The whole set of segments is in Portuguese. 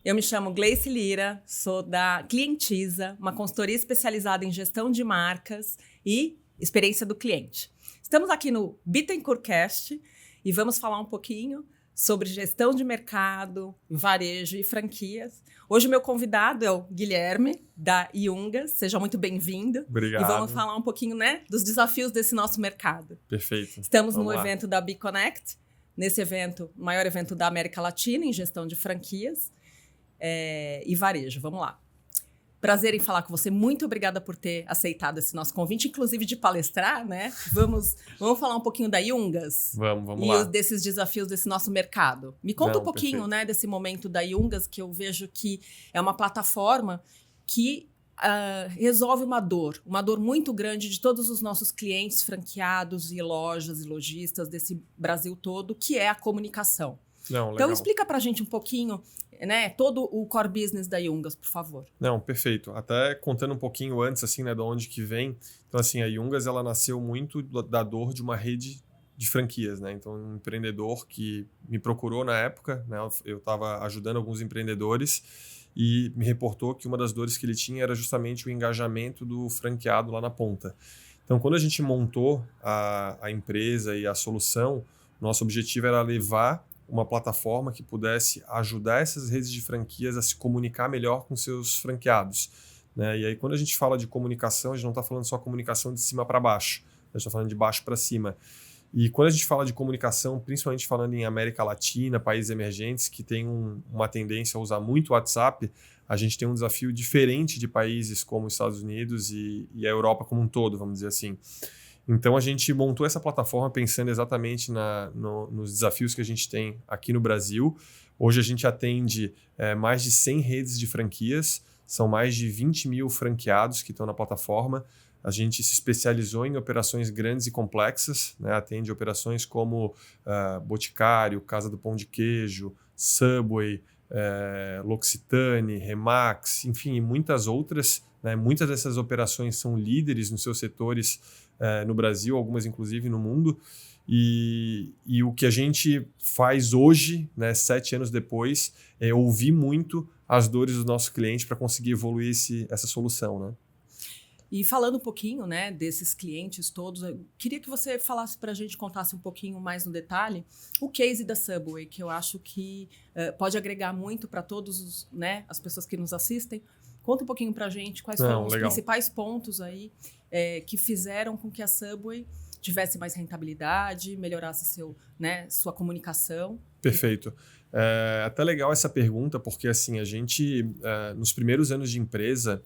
Eu me chamo Gleice Lira, sou da Clientiza, uma consultoria especializada em gestão de marcas e experiência do cliente. Estamos aqui no Bittencourtcast e vamos falar um pouquinho sobre gestão de mercado, varejo e franquias. Hoje o meu convidado é o Guilherme, da Iungas. Seja muito bem-vindo. Obrigado. E vamos falar um pouquinho, dos desafios desse nosso mercado. Perfeito. Estamos no evento da BeConnect, nesse evento, o maior evento da América Latina em gestão de franquias e varejo. Vamos lá. Prazer em falar com você. Muito obrigada por ter aceitado esse nosso convite, inclusive de palestrar, né? Vamos falar um pouquinho da Iungas. Vamos lá. E desses desafios desse nosso mercado. Me conta um pouquinho, perfeito. Desse momento da Iungas, que eu vejo que é uma plataforma que resolve uma dor muito grande de todos os nossos clientes, franqueados e lojas e lojistas desse Brasil todo, que é a comunicação. Então, explica pra gente um pouquinho, todo o core business da Iungas, por favor. Perfeito. Até contando um pouquinho antes, assim, de onde que vem. Então, assim, a Iungas, ela nasceu muito da dor de uma rede de franquias, né? Então, um empreendedor que me procurou na época, né? Eu estava ajudando alguns empreendedores e me reportou que uma das dores que ele tinha era justamente o engajamento do franqueado lá na ponta. Então, quando a gente montou a empresa e a solução, nosso objetivo era levar uma plataforma que pudesse ajudar essas redes de franquias a se comunicar melhor com seus franqueados, né? E aí, quando a gente fala de comunicação, a gente não está falando só comunicação de cima para baixo, a gente está falando de baixo para cima. E quando a gente fala de comunicação, principalmente falando em América Latina, países emergentes que têm uma tendência a usar muito o WhatsApp, a gente tem um desafio diferente de países como os Estados Unidos e a Europa como um todo, vamos dizer assim. Então, a gente montou essa plataforma pensando exatamente nos desafios que a gente tem aqui no Brasil. Hoje, a gente atende mais de 100 redes de franquias, são mais de 20 mil franqueados que estão na plataforma. A gente se especializou em operações grandes e complexas, né? Atende operações como Boticário, Casa do Pão de Queijo, Subway, L'Occitane, Remax, enfim, muitas outras, né? Muitas dessas operações são líderes nos seus setores no Brasil, algumas inclusive no mundo. E o que a gente faz hoje, né, 7 anos depois, é ouvir muito as dores do nosso cliente para conseguir evoluir essa solução, né? E falando um pouquinho, desses clientes todos, eu queria que você falasse para a gente, contasse um pouquinho mais no detalhe o case da Subway, que eu acho que pode agregar muito para todos as pessoas que nos assistem. Conta um pouquinho para a gente quais foram os principais pontos aí que fizeram com que a Subway tivesse mais rentabilidade, melhorasse sua comunicação. Perfeito. É até legal essa pergunta, porque assim, a gente, nos primeiros anos de empresa,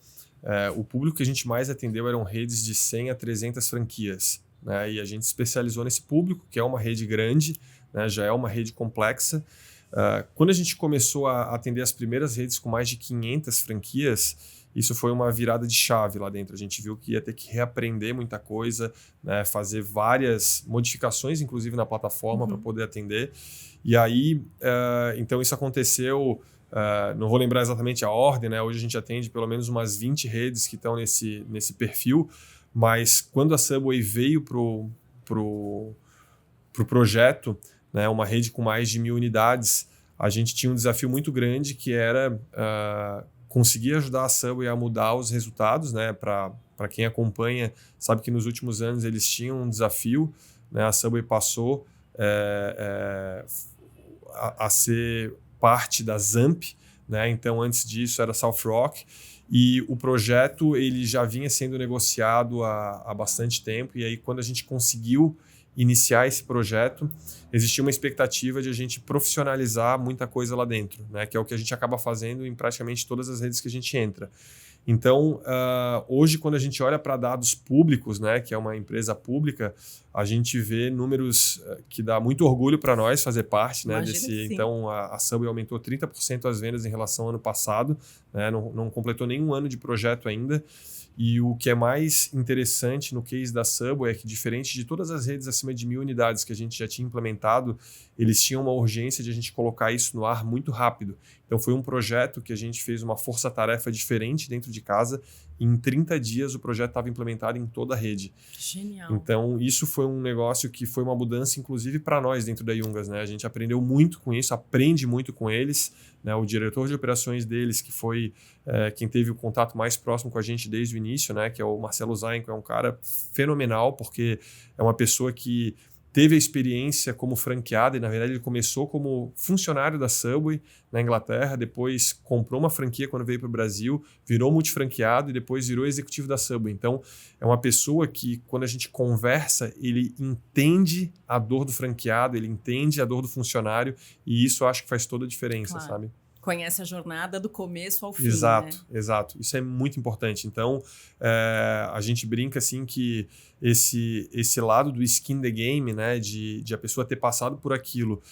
o público que a gente mais atendeu eram redes de 100 a 300 franquias, né? E a gente especializou nesse público, que é uma rede grande, né? Já é uma rede complexa. Quando a gente começou a atender as primeiras redes com mais de 500 franquias, isso foi uma virada de chave lá dentro. A gente viu que ia ter que reaprender muita coisa, né? Fazer várias modificações, inclusive na plataforma, para poder atender. E aí, então isso aconteceu... não vou lembrar exatamente a ordem, né? Hoje a gente atende pelo menos umas 20 redes que estão nesse perfil, mas quando a Subway veio pro projeto, né, uma rede com mais de 1.000 unidades, a gente tinha um desafio muito grande que era conseguir ajudar a Subway a mudar os resultados, né? Para quem acompanha, sabe que nos últimos anos eles tinham um desafio, né? A Subway passou a ser parte da Zamp, né? Então antes disso era South Rock, e o projeto ele já vinha sendo negociado há bastante tempo, e aí quando a gente conseguiu iniciar esse projeto, existia uma expectativa de a gente profissionalizar muita coisa lá dentro, né? Que é o que a gente acaba fazendo em praticamente todas as redes que a gente entra. Então, hoje, quando a gente olha para dados públicos, né, que é uma empresa pública, a gente vê números que dá muito orgulho para nós fazer parte, né, desse. Então, a Subway aumentou 30% as vendas em relação ao ano passado, né, não completou nenhum ano de projeto ainda. E o que é mais interessante no case da Subway é que, diferente de todas as redes acima de 1.000 unidades que a gente já tinha implementado, eles tinham uma urgência de a gente colocar isso no ar muito rápido. Então, foi um projeto que a gente fez uma força-tarefa diferente dentro de de casa. Em 30 dias, o projeto estava implementado em toda a rede. Genial. Então, isso foi um negócio que foi uma mudança, inclusive, para nós dentro da Yungas, né? A gente aprendeu muito com isso, aprende muito com eles. Né? O diretor de operações deles, que foi quem teve o contato mais próximo com a gente desde o início, né? Que é o Marcelo Zainco, é um cara fenomenal, porque é uma pessoa que teve a experiência como franqueado e, na verdade, ele começou como funcionário da Subway na Inglaterra, depois comprou uma franquia quando veio para o Brasil, virou multifranqueado e depois virou executivo da Subway. Então, é uma pessoa que, quando a gente conversa, ele entende a dor do franqueado, ele entende a dor do funcionário e isso eu acho que faz toda a diferença, Claro. sabe? Conhece a jornada do começo ao fim, Exato, né? exato. Isso é muito importante. Então, a gente brinca assim que esse lado do skin the game, né, de a pessoa ter passado por aquilo,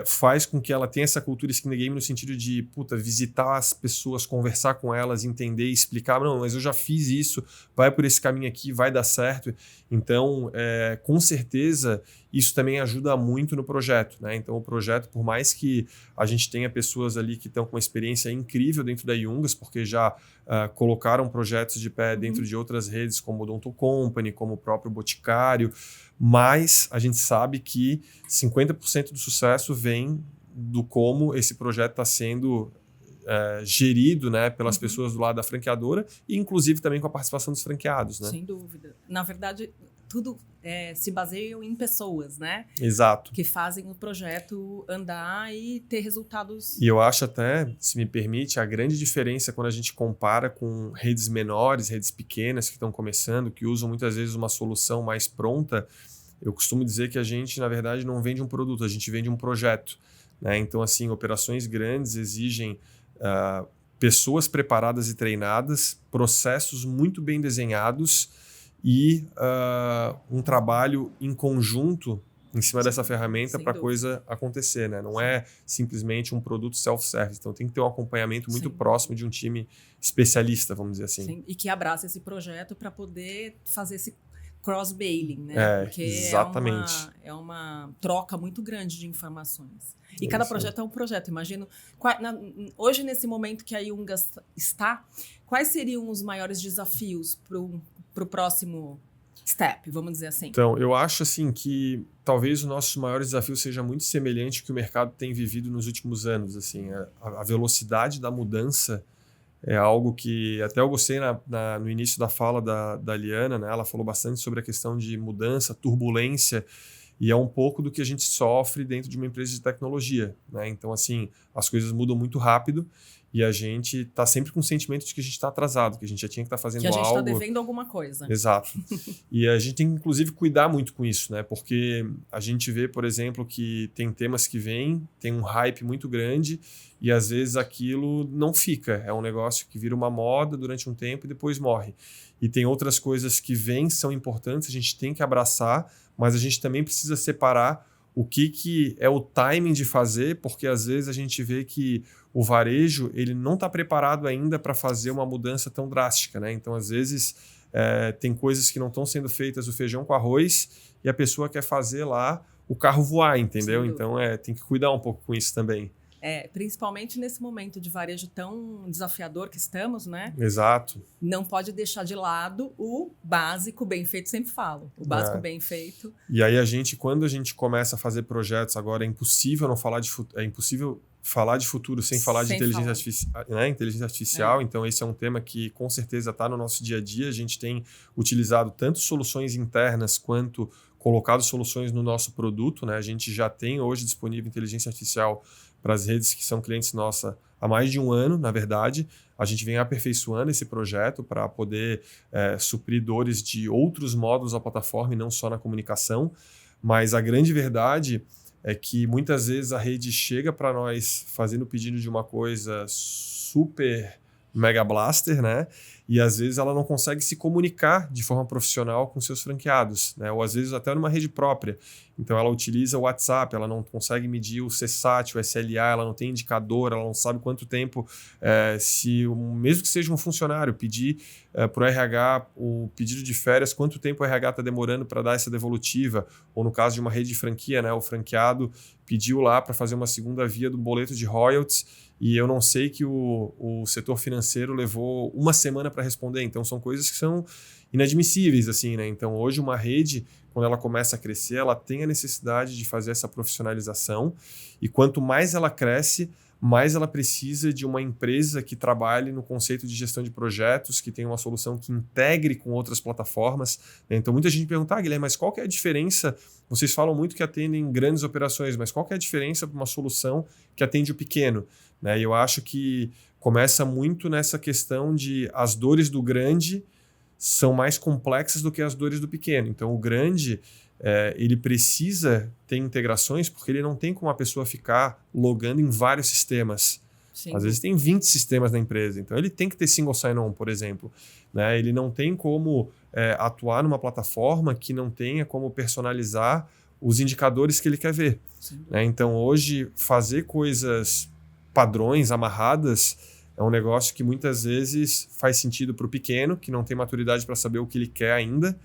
faz com que ela tenha essa cultura skin the game no sentido de, visitar as pessoas, conversar com elas, entender, explicar, não, mas eu já fiz isso, vai por esse caminho aqui, vai dar certo. Então, com certeza, isso também ajuda muito no projeto, né? Então, o projeto, por mais que a gente tenha pessoas ali que estão com uma experiência incrível dentro da Yungas, porque já colocaram projetos de pé dentro de outras redes, como o Odonto Company, como o próprio Boticário, mas a gente sabe que 50% do sucesso vem do como esse projeto está sendo gerido, né, pelas pessoas do lado da franqueadora e inclusive também com a participação dos franqueados, né? Sem dúvida. Na verdade, tudo se baseia em pessoas, né? Exato. Que fazem o projeto andar e ter resultados. E eu acho até, se me permite, a grande diferença quando a gente compara com redes menores, redes pequenas que estão começando, que usam muitas vezes uma solução mais pronta, eu costumo dizer que a gente, na verdade, não vende um produto, a gente vende um projeto, né? Então, assim, operações grandes exigem pessoas preparadas e treinadas, processos muito bem desenhados e um trabalho em conjunto em cima dessa ferramenta para a coisa acontecer, né? Não é simplesmente um produto self-service. Então, tem que ter um acompanhamento muito próximo de um time especialista, vamos dizer assim. Sim, e que abraça esse projeto para poder fazer esse cross-bailing, né? Porque exatamente. É uma troca muito grande de informações. E cada projeto é um projeto. Imagino, hoje, nesse momento que a Yungas está, quais seriam os maiores desafios para o próximo step, vamos dizer assim? Então, eu acho assim que talvez o nosso maior desafio seja muito semelhante ao que o mercado tem vivido nos últimos anos. Assim, a velocidade da mudança é algo que até eu gostei no início da fala da Liana, né? Ela falou bastante sobre a questão de mudança, turbulência, e é um pouco do que a gente sofre dentro de uma empresa de tecnologia, né? Então, assim, as coisas mudam muito rápido e a gente está sempre com o sentimento de que a gente está atrasado, que a gente já tinha que estar fazendo algo. Que a gente está devendo alguma coisa. Exato. E a gente tem que, inclusive, cuidar muito com isso, né? Porque a gente vê, por exemplo, que tem temas que vêm, tem um hype muito grande e, às vezes, aquilo não fica. É um negócio que vira uma moda durante um tempo e depois morre. E tem outras coisas que vêm, são importantes, a gente tem que abraçar, mas a gente também precisa separar o que é o timing de fazer, porque às vezes a gente vê que o varejo ele não está preparado ainda para fazer uma mudança tão drástica, né? Então, às vezes, tem coisas que não estão sendo feitas o feijão com arroz e a pessoa quer fazer lá o carro voar, entendeu? Então, tem que cuidar um pouco com isso também. Principalmente nesse momento de varejo tão desafiador que estamos, né? Exato. Não pode deixar de lado o básico bem feito, sempre falo. O básico bem feito. E aí quando a gente começa a fazer projetos, agora é impossível não falar de futuro, é impossível falar de futuro sem falar de inteligência artificial. Então, esse é um tema que com certeza está no nosso dia a dia. A gente tem utilizado tanto soluções internas quanto colocado soluções no nosso produto, né? A gente já tem hoje disponível inteligência artificial para as redes que são clientes nossa há mais de um ano, na verdade. A gente vem aperfeiçoando esse projeto para poder suprir dores de outros módulos da plataforma e não só na comunicação. Mas a grande verdade é que muitas vezes a rede chega para nós fazendo o pedido de uma coisa super mega blaster, né? E às vezes ela não consegue se comunicar de forma profissional com seus franqueados, né? Ou às vezes até numa rede própria. Então ela utiliza o WhatsApp, ela não consegue medir o CSAT, o SLA, ela não tem indicador, ela não sabe quanto tempo, mesmo que seja um funcionário, pedir para o RH o pedido de férias, quanto tempo o RH está demorando para dar essa devolutiva, ou no caso de uma rede de franquia, né? O franqueado pediu lá para fazer uma segunda via do boleto de royalties e eu não sei que o setor financeiro levou uma semana para responder. Então, são coisas que são inadmissíveis, assim, né? Então, hoje, uma rede, quando ela começa a crescer, ela tem a necessidade de fazer essa profissionalização, e quanto mais ela cresce, mais ela precisa de uma empresa que trabalhe no conceito de gestão de projetos, que tenha uma solução que integre com outras plataformas, né? Então, muita gente pergunta, Guilherme, mas qual que é a diferença? Vocês falam muito que atendem grandes operações, mas qual que é a diferença para uma solução que atende o pequeno? Né? E eu acho que começa muito nessa questão de as dores do grande são mais complexas do que as dores do pequeno. Então, o grande, ele precisa ter integrações porque ele não tem como a pessoa ficar logando em vários sistemas. Sim. Às vezes tem 20 sistemas na empresa, então ele tem que ter single sign-on, por exemplo. Né? Ele não tem como atuar numa plataforma que não tenha como personalizar os indicadores que ele quer ver. Né? Então, hoje, fazer coisas padrões, amarradas, é um negócio que muitas vezes faz sentido para o pequeno, que não tem maturidade para saber o que ele quer ainda,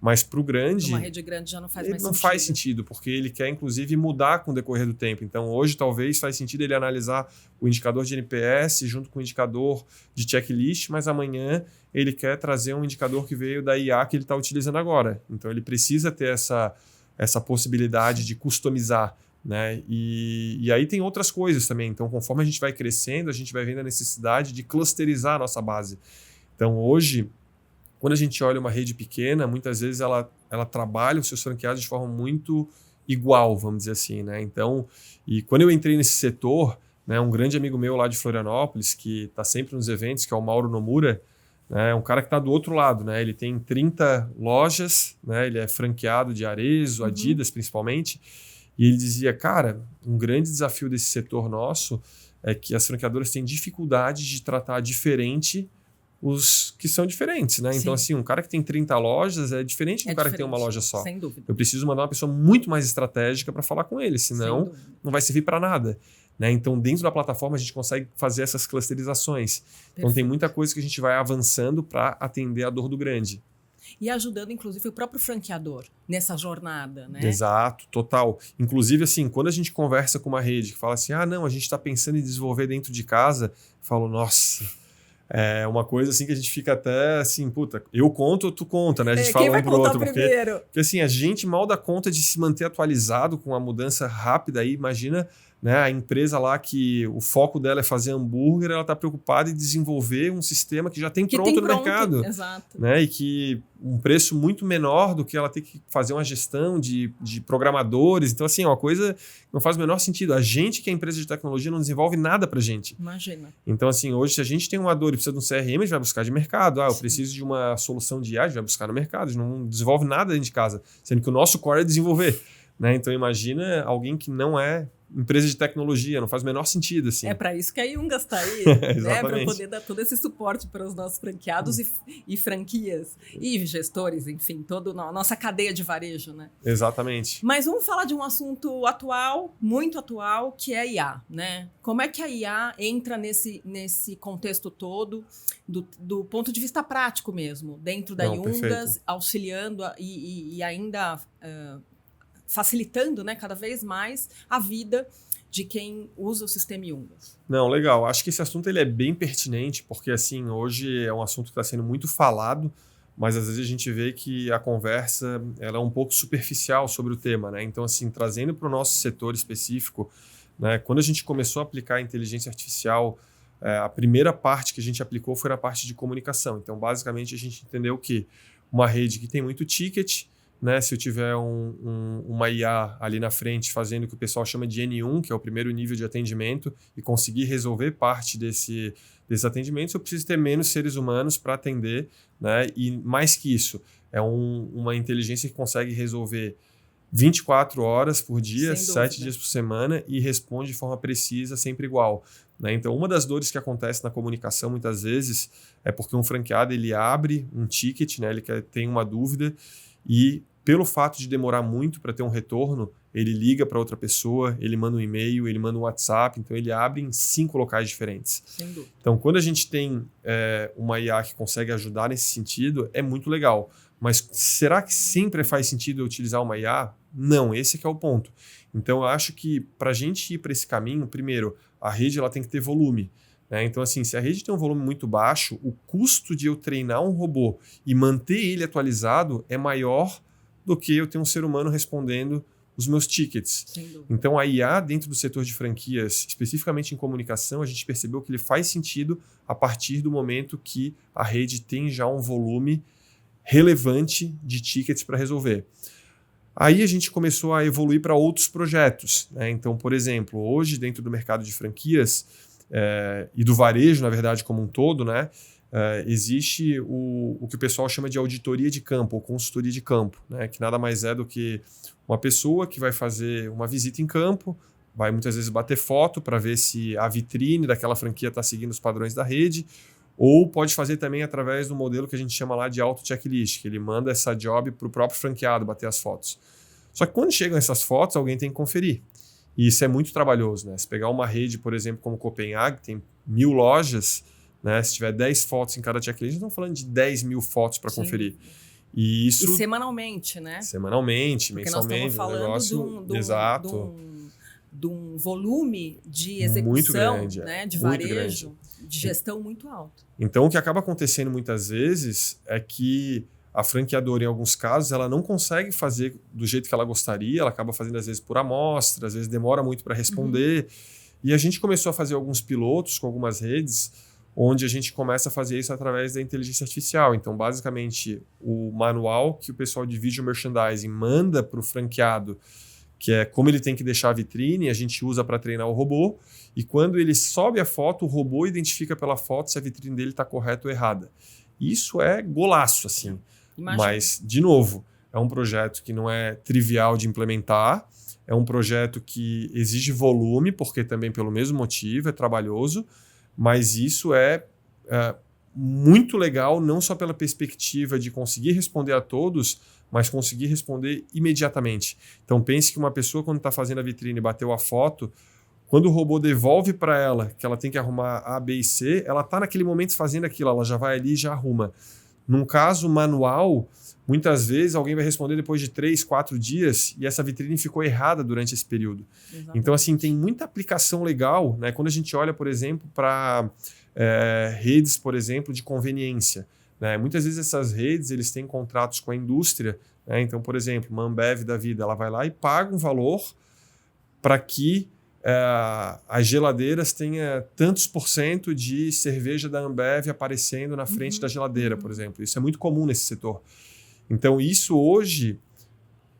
mas para o grande... Uma rede grande já não faz mais sentido. Não faz sentido, porque ele quer, inclusive, mudar com o decorrer do tempo. Então, hoje, talvez, faz sentido ele analisar o indicador de NPS junto com o indicador de checklist, mas amanhã ele quer trazer um indicador que veio da IA que ele está utilizando agora. Então, ele precisa ter essa possibilidade de customizar. Né? E aí tem outras coisas também. Então, conforme a gente vai crescendo, a gente vai vendo a necessidade de clusterizar a nossa base. Então, hoje, quando a gente olha uma rede pequena, muitas vezes ela trabalha os seus franqueados de forma muito igual, vamos dizer assim. Né? Então, e quando eu entrei nesse setor, né, um grande amigo meu lá de Florianópolis, que está sempre nos eventos, que é o Mauro Nomura, né, é um cara que está do outro lado. Né? Ele tem 30 lojas, né? Ele é franqueado de Arezzo, Adidas principalmente. E ele dizia, cara, um grande desafio desse setor nosso é que as franqueadoras têm dificuldade de tratar diferente os que são diferentes, né? Sim. Então, assim, um cara que tem 30 lojas é diferente de um cara que tem uma loja só. Sem dúvida. Eu preciso mandar uma pessoa muito mais estratégica para falar com ele, senão não vai servir para nada. Né? Então, dentro da plataforma, a gente consegue fazer essas clusterizações. Perfeito. Então, tem muita coisa que a gente vai avançando para atender a dor do grande. E ajudando, inclusive, o próprio franqueador nessa jornada, né? Exato, total. Inclusive, assim, quando a gente conversa com uma rede que fala assim, não, a gente está pensando em desenvolver dentro de casa, eu falo, nossa, é uma coisa assim que a gente fica até assim, puta, eu conto ou tu conta, né? A gente fala um pro outro. Porque assim, a gente mal dá conta de se manter atualizado com a mudança rápida aí, imagina... Né, a empresa lá que o foco dela é fazer hambúrguer, ela está preocupada em desenvolver um sistema que já tem pronto no mercado. Exato. Né, e que um preço muito menor do que ela ter que fazer uma gestão de programadores. Então, assim, é uma coisa que não faz o menor sentido. A gente que é empresa de tecnologia não desenvolve nada para gente. Imagina. Então, assim, hoje, se a gente tem uma dor e precisa de um CRM, a gente vai buscar de mercado. Eu preciso de uma solução de IA, a gente vai buscar no mercado. A gente não desenvolve nada dentro de casa, sendo que o nosso core é desenvolver. Né? Então, imagina alguém que não é empresa de tecnologia, não faz o menor sentido. Assim. É para isso que a Yungas está aí, né? Para poder dar todo esse suporte para os nossos franqueados e franquias e gestores, enfim, toda a nossa cadeia de varejo. Né? Exatamente. Mas vamos falar de um assunto atual, muito atual, que é a IA. Né? Como é que a IA entra nesse contexto todo, do ponto de vista prático mesmo, dentro da Yungas, auxiliando e ainda... facilitando, né, cada vez mais a vida de quem usa o sistema Yungas. Não, legal. Acho que esse assunto ele é bem pertinente, porque assim, hoje é um assunto que está sendo muito falado, mas às vezes a gente vê que a conversa ela é um pouco superficial sobre o tema. Né? Então, assim, trazendo para o nosso setor específico, né, quando a gente começou a aplicar a inteligência artificial, a primeira parte que a gente aplicou foi a parte de comunicação. Então, basicamente, a gente entendeu que uma rede que tem muito ticket, né, se eu tiver uma IA ali na frente fazendo o que o pessoal chama de N1, que é o primeiro nível de atendimento, e conseguir resolver parte desses atendimentos, eu preciso ter menos seres humanos para atender. Né? E mais que isso, é uma inteligência que consegue resolver 24 horas por dia, 7 dias por semana e responde de forma precisa, sempre igual. Né? Então, uma das dores que acontece na comunicação muitas vezes é porque um franqueado ele abre um ticket, né? Ele tem uma dúvida e pelo fato de demorar muito para ter um retorno, ele liga para outra pessoa, ele manda um e-mail, ele manda um WhatsApp, então ele abre em 5 locais diferentes. Sem dúvida. Então, quando a gente tem uma IA que consegue ajudar nesse sentido, é muito legal. Mas será que sempre faz sentido eu utilizar uma IA? Não, esse que é o ponto. Então, eu acho que para a gente ir para esse caminho, primeiro, a rede ela tem que ter volume. Né? Então, assim, se a rede tem um volume muito baixo, o custo de eu treinar um robô e manter ele atualizado é maior do que eu ter um ser humano respondendo os meus tickets. Então, a IA dentro do setor de franquias, especificamente em comunicação, a gente percebeu que ele faz sentido a partir do momento que a rede tem já um volume relevante de tickets para resolver. Aí a gente começou a evoluir para outros projetos. Né? Então, por exemplo, hoje dentro do mercado de franquias e do varejo, na verdade, como um todo, né? Existe o que o pessoal chama de auditoria de campo ou consultoria de campo, né? Que nada mais é do que uma pessoa que vai fazer uma visita em campo, vai muitas vezes bater foto para ver se a vitrine daquela franquia está seguindo os padrões da rede, ou pode fazer também através do modelo que a gente chama lá de auto-checklist, que ele manda essa job para o próprio franqueado bater as fotos. Só que quando chegam essas fotos, alguém tem que conferir. E isso é muito trabalhoso. Né? Se pegar uma rede, por exemplo, como Copenhague, tem 1000 lojas, né? Se tiver 10 fotos em cada checklist, estamos falando de 10 mil fotos para conferir. E isso... E semanalmente, né? Semanalmente, porque mensalmente. Nós estamos falando exato. De um volume de execução, grande, né? De varejo, de gestão muito alto. Então, o que acaba acontecendo muitas vezes é que a franqueadora, em alguns casos, ela não consegue fazer do jeito que ela gostaria, ela acaba fazendo às vezes por amostra, às vezes demora muito para responder. E a gente começou a fazer alguns pilotos com algumas redes, onde a gente começa a fazer isso através da inteligência artificial. Então, basicamente, o manual que o pessoal de Visual Merchandising manda para o franqueado, que é como ele tem que deixar a vitrine, a gente usa para treinar o robô, e quando ele sobe a foto, o robô identifica pela foto se a vitrine dele está correta ou errada. Isso é golaço, assim. Imagina. Mas, de novo, é um projeto que não é trivial de implementar, é um projeto que exige volume, porque também pelo mesmo motivo, é trabalhoso, mas isso é muito legal, não só pela perspectiva de conseguir responder a todos, mas conseguir responder imediatamente. Então pense que uma pessoa, quando está fazendo a vitrine e bateu a foto, quando o robô devolve para ela que ela tem que arrumar A, B e C, ela está naquele momento fazendo aquilo, ela já vai ali e já arruma. Num caso manual, muitas vezes alguém vai responder depois de 3, 4 dias e essa vitrine ficou errada durante esse período. Exatamente. Então, assim, tem muita aplicação legal, né? Quando a gente olha, por exemplo, para redes, por exemplo, de conveniência. Né? Muitas vezes essas redes eles têm contratos com a indústria. Né? Então, por exemplo, uma Ambev da vida, ela vai lá e paga um valor para que as geladeiras tenham tantos % de cerveja da Ambev aparecendo na frente da geladeira, por exemplo. Isso é muito comum nesse setor. Então, isso hoje,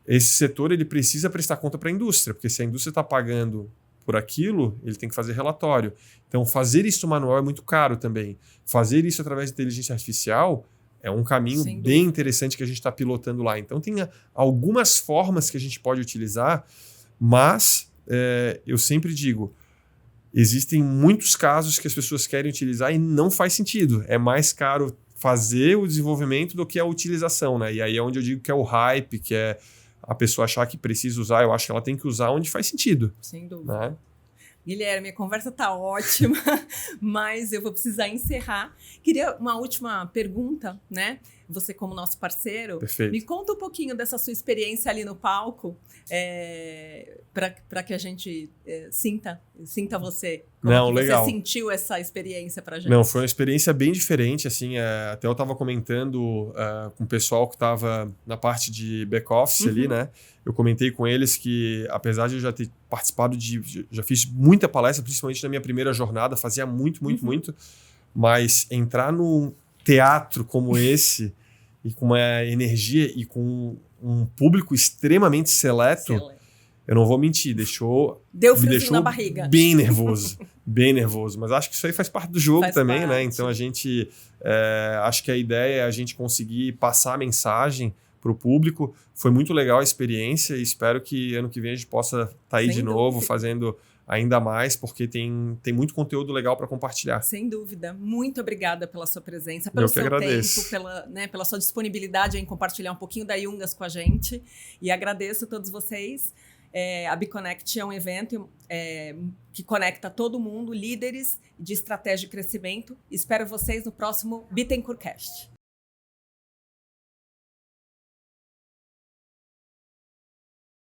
esse setor ele precisa prestar conta para a indústria, porque se a indústria está pagando por aquilo, ele tem que fazer relatório. Então, fazer isso manual é muito caro também. Fazer isso através de inteligência artificial é um caminho bem interessante que a gente está pilotando lá. Então, tem algumas formas que a gente pode utilizar, mas eu sempre digo, existem muitos casos que as pessoas querem utilizar e não faz sentido. É mais caro fazer o desenvolvimento do que a utilização, né? E aí é onde eu digo que é o hype, que é a pessoa achar que precisa usar. Eu acho que ela tem que usar onde faz sentido. Sem dúvida. Né? Guilherme, a conversa está ótima, mas eu vou precisar encerrar. Queria uma última pergunta, né? Você como nosso parceiro, Perfeito. Me conta um pouquinho dessa sua experiência ali no palco, para que a gente sinta você. Como legal. Você sentiu essa experiência para a gente? Não, foi uma experiência bem diferente. Assim, até eu estava comentando com o pessoal que estava na parte de back-office ali, né? Eu comentei com eles que, apesar de eu já ter participado já fiz muita palestra, principalmente na minha primeira jornada, fazia muito, mas entrar num teatro como esse, e com uma energia e com um público extremamente seleto, eu não vou mentir, me deixou na barriga. Bem nervoso, bem nervoso. Mas acho que isso aí faz parte do jogo também, né? Então a gente, acho que a ideia é a gente conseguir passar a mensagem para o público. Foi muito legal a experiência e espero que ano que vem a gente possa estar aí de novo, fazendo ainda mais, porque tem muito conteúdo legal para compartilhar. Sem dúvida. Muito obrigada pela sua presença, pelo seu tempo, pela sua disponibilidade em compartilhar um pouquinho da Yungas com a gente. E agradeço a todos vocês. A BeConnect é um evento que conecta todo mundo, líderes de estratégia de crescimento. Espero vocês no próximo Bittencourtcast.